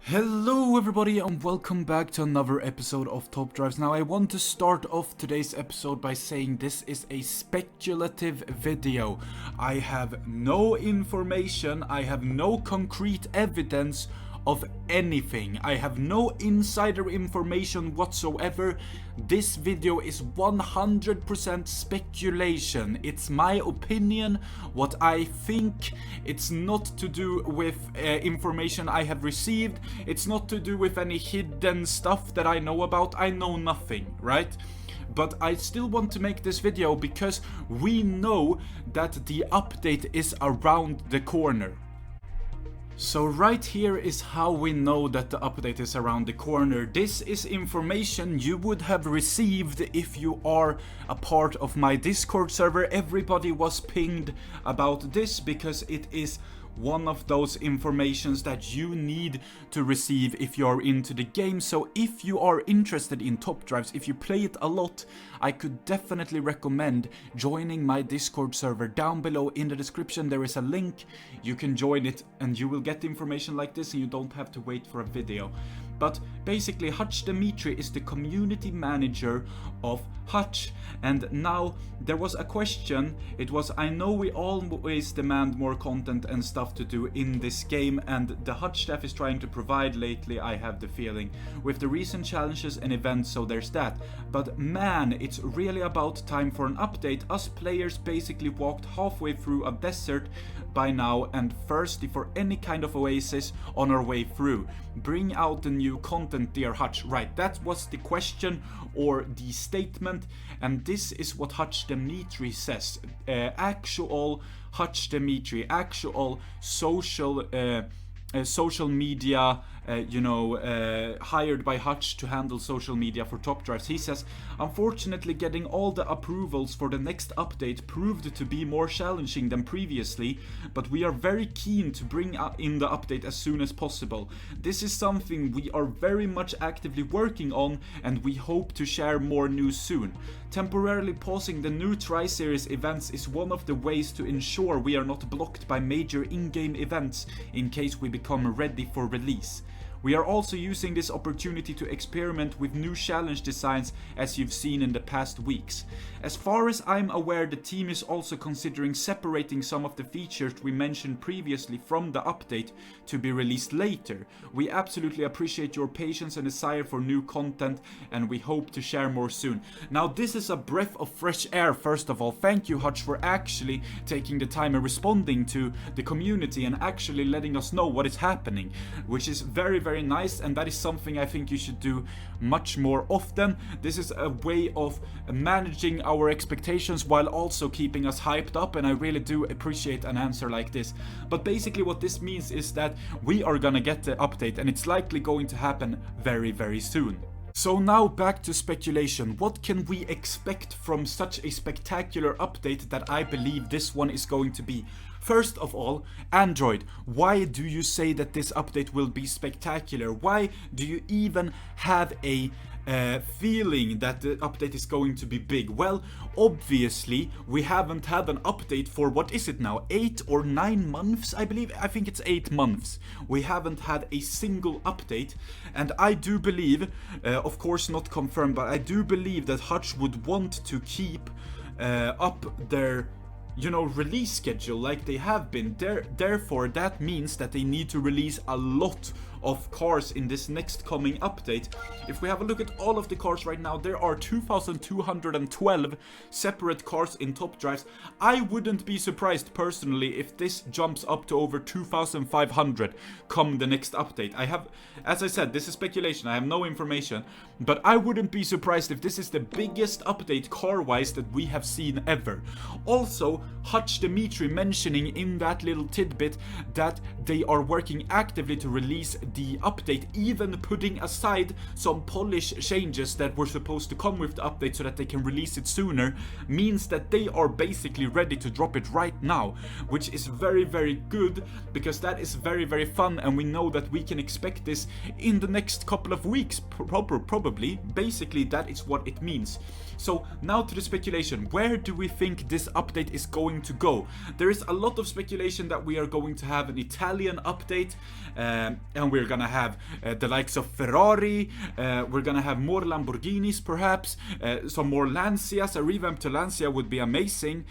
Hello everybody and welcome back to another episode of Top Drives. Now I want to start off today's episode by saying this is a speculative video. I have no information, I have no concrete evidence of anything. I have no insider information whatsoever. This video is 100% speculation. It's my opinion, what I think. It's not to do with information I have received. It's not to do with any hidden stuff that I know about. I know nothing, right? But I still want to make this video because we know that the update is around the corner. So right here is how we know that the update is around the corner. This is information you would have received if you are a part of my Discord server. Everybody was pinged about this because it is one of those informations that you need to receive if you're into the game. So if you are interested in Top Drives, if you play it a lot, I could definitely recommend joining my Discord server. Down below in the description there is a link. You can join it and you will get information like this and you don't have to wait for a video. But basically Hutch is the community manager of Hutch, and now there was a question. It was, I know we always demand more content and stuff to do in this game, and the Hutch staff is trying to provide lately, I have the feeling, with the recent challenges and events, so there's that. But man, it's really about time for an update. Us players basically walked halfway through a desert by now and thirsty for any kind of oasis on our way through. Bring out the new content, dear Hutch. Right, that was the question or the statement, and this is what Hutch says. Actual Hutch actual social media, hired by Hutch to handle social media for Top Drives. He says, unfortunately getting all the approvals for the next update proved to be more challenging than previously, but we are very keen to bring in the update as soon as possible. This is something we are very much actively working on, and we hope to share more news soon. Temporarily pausing the new Tri-Series events is one of the ways to ensure we are not blocked by major in-game events in case we become ready for release. We are also using this opportunity to experiment with new challenge designs, as you've seen in the past weeks. As far as I'm aware, the team is also considering separating some of the features we mentioned previously from the update to be released later. We absolutely appreciate your patience and desire for new content, and we hope to share more soon. Now this is a breath of fresh air. First of all, thank you Hutch for actually taking the time and responding to the community and actually letting us know what is happening, which is very nice, and that is something I think you should do much more often. This is a way of managing our expectations while also keeping us hyped up, and I really do appreciate an answer like this. But basically what this means is that we are gonna get the update, and it's likely going to happen very soon. So now back to speculation. What can we expect from such a spectacular update that I believe this one is going to be? First of all, Android. Why do you say that this update will be spectacular? Why do you even have a feeling that the update is going to be big? Well, obviously we haven't had an update for, what is it now, 8 or 9 months, I believe. I think it's 8 months. We haven't had a single update, and I do believe, of course not confirmed, but I do believe that Hutch would want to keep up their release schedule like they have been. Therefore, that means that they need to release a lot of cars in this next coming update. If we have a look at all of the cars right now, there are 2,212 separate cars in Top Drives. I wouldn't be surprised personally if this jumps up to over 2,500 come the next update. As I said, this is speculation, I have no information, but I wouldn't be surprised if this is the biggest update car-wise that we have seen ever. Also, Hutch mentioning in that little tidbit that they are working actively to release the update, even putting aside some polish changes that were supposed to come with the update so that they can release it sooner, means that they are basically ready to drop it right now, which is very good, because that is very fun, and we know that we can expect this in the next couple of weeks, probably. Basically, that is what it means. So now to the speculation. Where do we think this update is going to go? There is a lot of speculation that we are going to have an Italian update, and we're gonna have the likes of Ferrari, we're gonna have more Lamborghinis perhaps, some more Lancias. A revamp to Lancia would be amazing,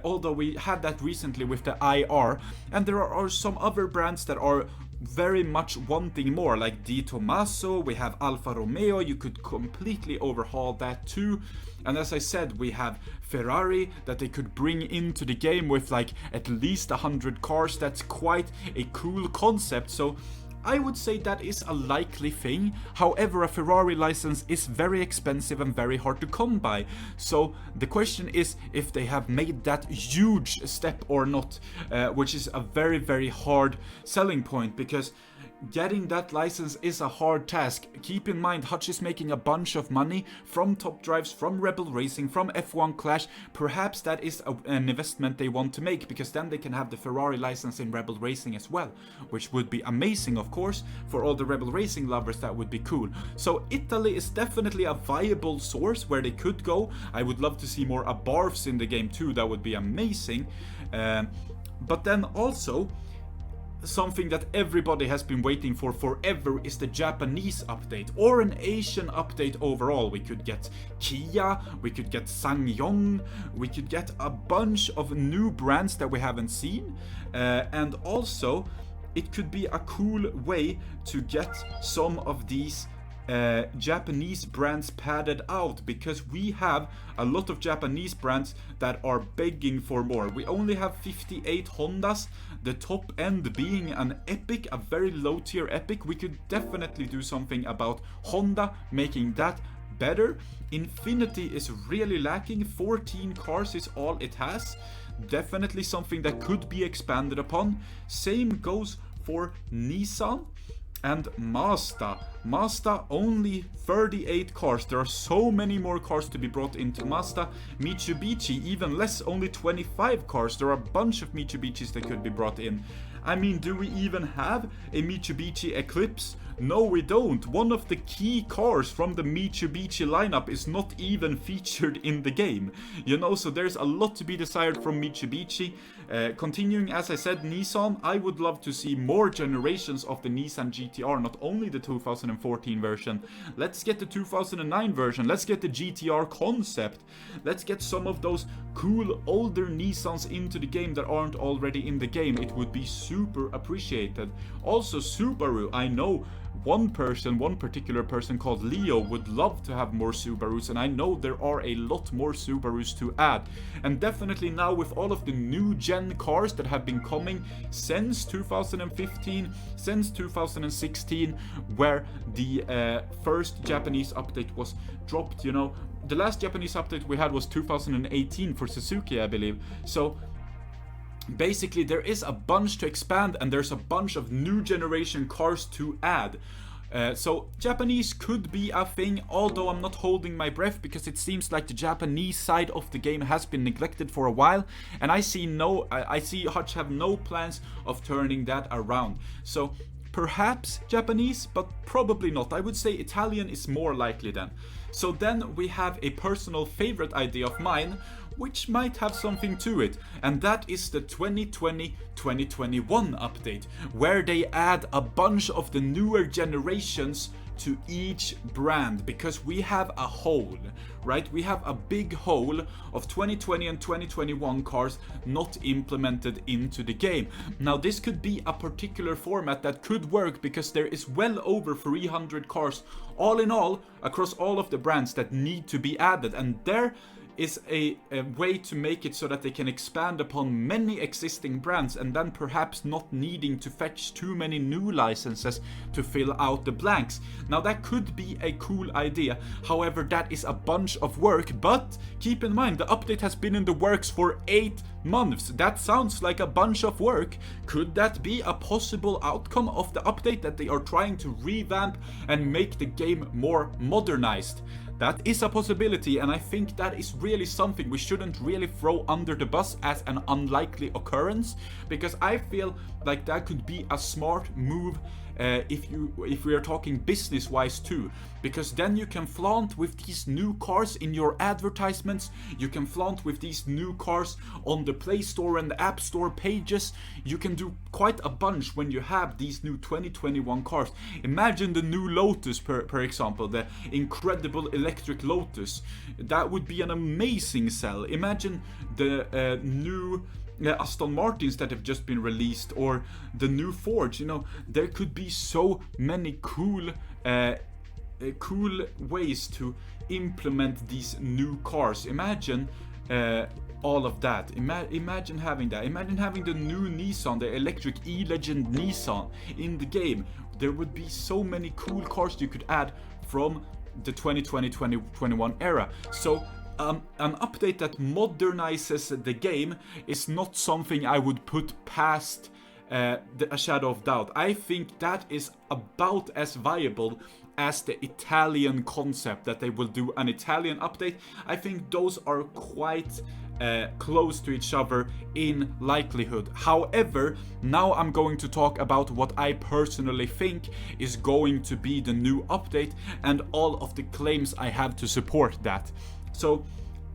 although we had that recently with the IR. And there are some other brands that are very much wanting more, like Di Tommaso, we have Alfa Romeo, you could completely overhaul that too. And as I said, we have Ferrari that they could bring into the game with like at least 100 cars. That's quite a cool concept. So I would say that is a likely thing. However, a Ferrari license is very expensive and very hard to come by. So the question is if they have made that huge step or not, which is a very, very hard selling point, because getting that license is a hard task. Keep in mind, Hutch is making a bunch of money from Top Drives, from Rebel Racing, from F1 Clash. Perhaps that is an investment they want to make, because then they can have the Ferrari license in Rebel Racing as well, which would be amazing, of course. For all the Rebel Racing lovers, that would be cool. So Italy is definitely a viable source where they could go. I would love to see more Abarths in the game too. That would be amazing. But then also, something that everybody has been waiting for forever is the Japanese update, or an Asian update overall. We could get Kia, we could get SsangYong, we could get a bunch of new brands that we haven't seen, and also it could be a cool way to get some of these Japanese brands padded out, because we have a lot of Japanese brands that are begging for more. We only have 58 Hondas, the top end being an Epic, a very low tier Epic. We could definitely do something about Honda, making that better. Infinity is really lacking, 14 cars is all it has. Definitely something that could be expanded upon. Same goes for Nissan. And Mazda. Mazda only 38 cars. There are so many more cars to be brought into Mazda. Mitsubishi even less, only 25 cars. There are a bunch of Mitsubishis that could be brought in. I mean, do we even have a Mitsubishi Eclipse? No, we don't. One of the key cars from the Mitsubishi lineup is not even featured in the game. You know, so there's a lot to be desired from Mitsubishi. Continuing, as I said, Nissan, I would love to see more generations of the Nissan GTR, not only the 2014 version. Let's get the 2009 version, let's get the GTR concept. Let's get some of those cool older Nissans into the game that aren't already in the game. It would be super appreciated. Also Subaru, I know one particular person called Leo would love to have more Subarus, and I know there are a lot more Subarus to add. And definitely now with all of the new gen cars that have been coming since 2015, since 2016, where the first Japanese update was dropped, you know, the last Japanese update we had was 2018 for Suzuki, I believe. So basically there is a bunch to expand, and there's a bunch of new generation cars to add. So Japanese could be a thing, although I'm not holding my breath, because it seems like the Japanese side of the game has been neglected for a while, and I see Hutch have no plans of turning that around. So perhaps Japanese, but probably not. I would say Italian is more likely then. So then we have a personal favorite idea of mine, which might have something to it, and that is the 2020-2021 update, where they add a bunch of the newer generations to each brand, because we have a hole, right? We have a big hole of 2020 and 2021 cars not implemented into the game. Now this could be a particular format that could work, because there is well over 300 cars all in all across all of the brands that need to be added, and there is a way to make it so that they can expand upon many existing brands, and then perhaps not needing to fetch too many new licenses to fill out the blanks. Now that could be a cool idea, however that is a bunch of work, but keep in mind the update has been in the works for 8 months. That sounds like a bunch of work. Could that be a possible outcome of the update, that they are trying to revamp and make the game more modernized? That is a possibility, and I think that is really something we shouldn't really throw under the bus as an unlikely occurrence, because I feel like that could be a smart move if we are talking business-wise too, because then you can flaunt with these new cars in your advertisements, you can flaunt with these new cars on the Play Store and the App Store pages. You can do quite a bunch when you have these new 2021 cars. Imagine the new Lotus, per example, the incredible electric Lotus. That would be an amazing sell. Imagine the new Aston Martins that have just been released, or the new Fords. You know, there could be so many cool ways to implement these new cars. Imagine all of that. Imagine having that. Imagine having the new Nissan, the electric E-Legend Nissan in the game. There would be so many cool cars you could add from the 2020-2021 era. So an update that modernizes the game is not something I would put past a shadow of doubt. I think that is about as viable as the Italian concept, that they will do an Italian update. I think those are quite close to each other in likelihood. However, now I'm going to talk about what I personally think is going to be the new update and all of the claims I have to support that. So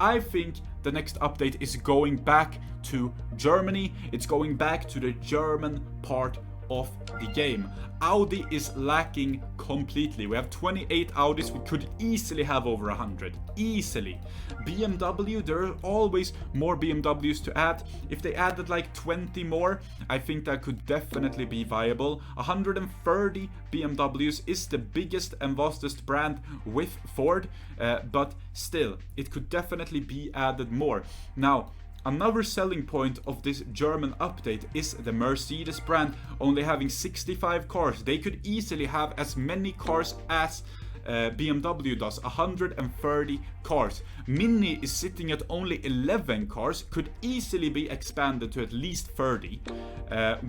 I think the next update is going back to Germany. It's going back to the German part of the game. Audi is lacking completely. We have 28 Audis. We could easily have over 100. Easily. BMW, there are always more BMWs to add. If they added like 20 more, I think that could definitely be viable. 130 BMWs is the biggest and vastest brand with Ford, but still, it could definitely be added more. Now, another selling point of this German update is the Mercedes brand only having 65 cars. They could easily have as many cars as BMW does, 130 cars. Mini is sitting at only 11 cars, could easily be expanded to at least 30.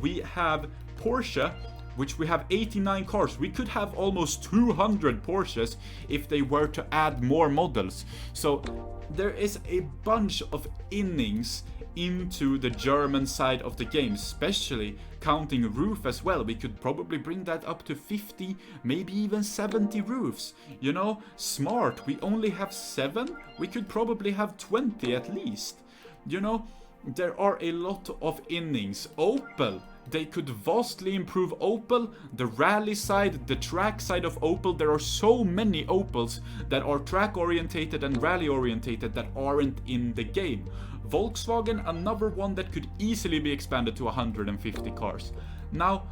We have Porsche, which we have 89 cars. We could have almost 200 Porsches if they were to add more models. So there is a bunch of innings into the German side of the game, especially counting roof as well. We could probably bring that up to 50, maybe even 70 roofs. You know, smart. We only have 7. We could probably have 20 at least. You know, there are a lot of innings. Opel, they could vastly improve Opel, the rally side, the track side of Opel. There are so many Opels that are track orientated and rally orientated that aren't in the game. Volkswagen, another one that could easily be expanded to 150 cars. Now,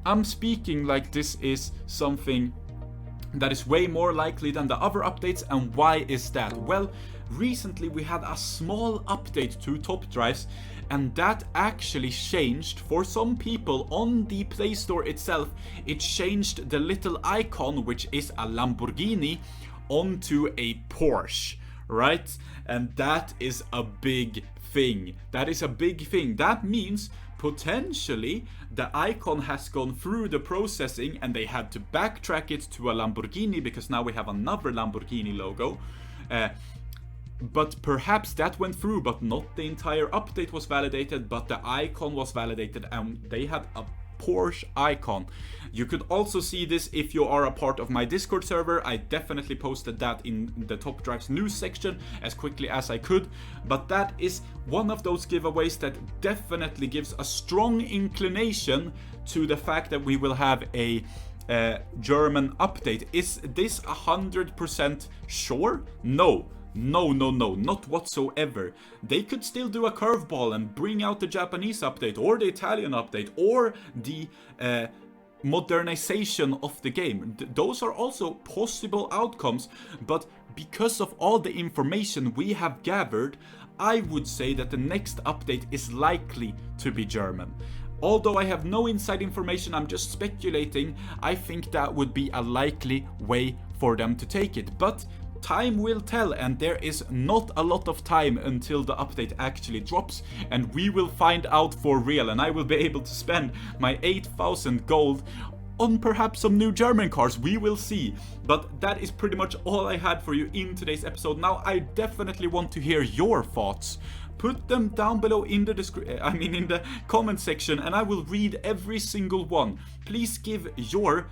I'm speaking like this is something that is way more likely than the other updates, and why is that? Well, recently we had a small update to topdrives, and that actually changed for some people on the Play Store itself. It changed the little icon, which is a Lamborghini, onto a Porsche, right? And that is a big thing. That is a big thing. That means potentially the icon has gone through the processing and they had to backtrack it to a Lamborghini, because now we have another Lamborghini logo. But perhaps that went through, but not the entire update was validated, but the icon was validated and they had a Porsche icon. You could also see this if you are a part of my Discord server. I definitely posted that in the Top Drives news section as quickly as I could, but that is one of those giveaways that definitely gives a strong inclination to the fact that we will have a German update. Is this 100% sure? No, not whatsoever. They could still do a curveball and bring out the Japanese update or the Italian update or the modernization of the game. Those are also possible outcomes, but because of all the information we have gathered, I would say that the next update is likely to be German. Although I have no inside information, I'm just speculating, I think that would be a likely way for them to take it. But time will tell, and there is not a lot of time until the update actually drops, and we will find out for real, and I will be able to spend my 8,000 gold on perhaps some new German cars. We will see. But that is pretty much all I had for you in today's episode. Now, I definitely want to hear your thoughts. put them down below in the in the comment section, and I will read every single one. Please give your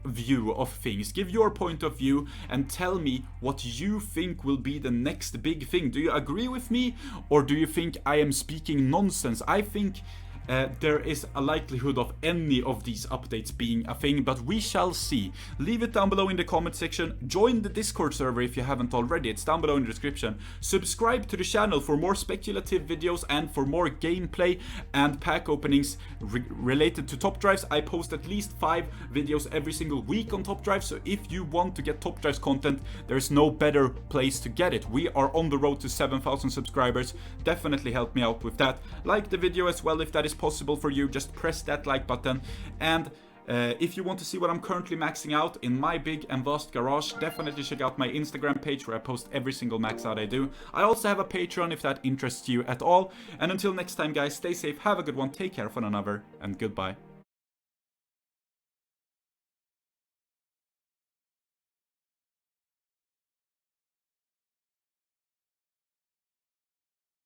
view of things, give your point of view, and tell me what you think will be the next big thing. Do you agree with me, or do you think I am speaking nonsense? I think there is a likelihood of any of these updates being a thing, but we shall see. Leave it down below in the comment section. Join the Discord server if you haven't already. It's down below in the description. Subscribe to the channel for more speculative videos and for more gameplay and pack openings related to top drives. I post at least 5 videos every single week on top drives, so if you want to get top drives content, there's no better place to get it. We are on the road to 7,000 subscribers. Definitely help me out with that. Like the video as well if that is possible for you. Just press that like button, and if you want to see what I'm currently maxing out in my big and vast garage, definitely check out my Instagram page where I post every single max out I do. I also have a Patreon if that interests you at all. And until next time guys, stay safe, have a good one, take care of one another, and goodbye.